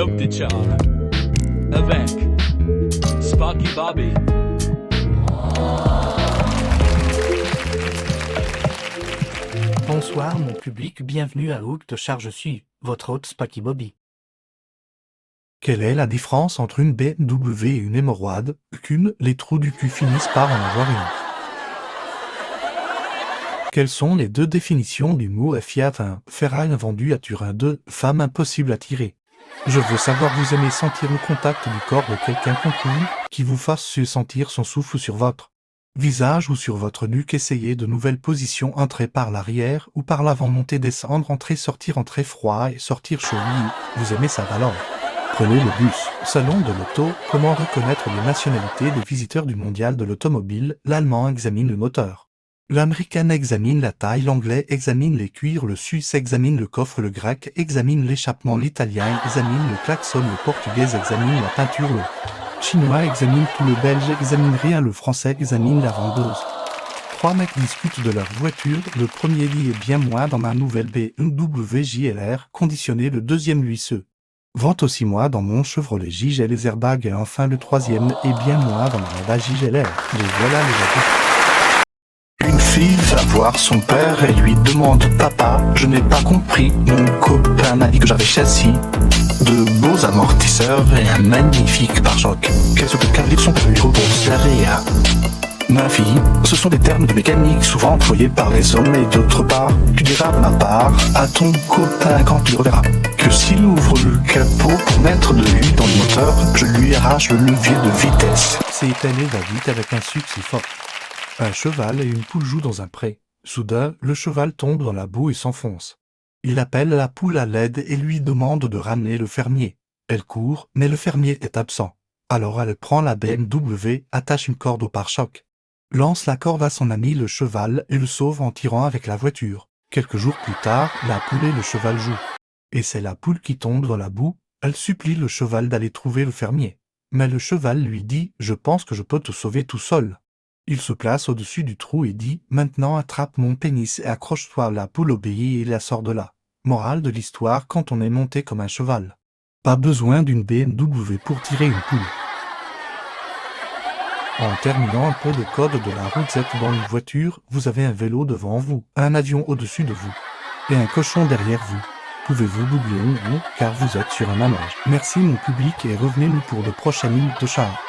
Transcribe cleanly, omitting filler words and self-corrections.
Yoke de Char. Avec Spocky Bobby. Bonsoir mon public, bienvenue à Hook de Char, je suis votre hôte Spocky Bobby. Quelle est la différence entre une BMW et une hémorroïde? Qu'une, les trous du cul finissent par en avoir une. Quelles sont les deux définitions du mot Fiat 1, ferraille vendue à Turin 2, femme impossible à tirer? Je veux savoir, vous aimez sentir le contact du corps de quelqu'un cool qui vous fasse sentir son souffle sur votre visage ou sur votre nuque. Essayez de nouvelles positions, entrer par l'arrière ou par l'avant, monter, descendre, entrer, froid et sortir chaud. Vous aimez ça alors? Prenez le bus. Salon de l'auto, comment reconnaître les nationalités des visiteurs du mondial de l'automobile? L'allemand examine le moteur. L'américain examine la taille, l'anglais examine les cuirs, le suisse examine le coffre, le grec examine l'échappement, l'italien examine le klaxon, le portugais examine la peinture, le chinois examine tout, le belge examine rien, le français examine la vendeuse. Trois mecs discutent de leur voiture, le premier dit est bien moi dans ma nouvelle BMW JLR conditionnée, le deuxième lui se vante aussi moi dans mon Chevrolet J, j'ai les airbags, et enfin le troisième est bien moi dans ma Honda JLR. Et voilà les avis. Une fille va voir son père et lui demande: papa, je n'ai pas compris, mon copain m'a dit que j'avais châssis, de beaux amortisseurs et un magnifique pare-choc. Qu'est-ce que Carly son père lui repose derrière? Ma fille, ce sont des termes de mécanique souvent employés par les hommes, et d'autre part, tu diras de ma part à ton copain quand tu le reverras que s'il ouvre le capot pour mettre de l'huile dans le moteur, je lui arrache le levier de vitesse. C'est allé va vite avec un succès fort. Un cheval et une poule jouent dans un pré. Soudain, le cheval tombe dans la boue et s'enfonce. Il appelle la poule à l'aide et lui demande de ramener le fermier. Elle court, mais le fermier est absent. Alors elle prend la BMW, attache une corde au pare-choc, lance la corde à son ami le cheval et le sauve en tirant avec la voiture. Quelques jours plus tard, la poule et le cheval jouent. Et c'est la poule qui tombe dans la boue. Elle supplie le cheval d'aller trouver le fermier. Mais le cheval lui dit: je pense que je peux te sauver tout seul. Il se place au-dessus du trou et dit: maintenant attrape mon pénis et accroche-toi. La poule obéit et la sort de là. Morale de l'histoire: quand on est monté comme un cheval, pas besoin d'une BMW pour tirer une poule. En terminant un peu de code de la route, vous êtes dans une voiture, vous avez un vélo devant vous, un avion au-dessus de vous, et un cochon derrière vous. Pouvez-vous doubler ou non, car vous êtes sur un manège. Merci mon public et revenez-nous pour de prochaines minutes de char.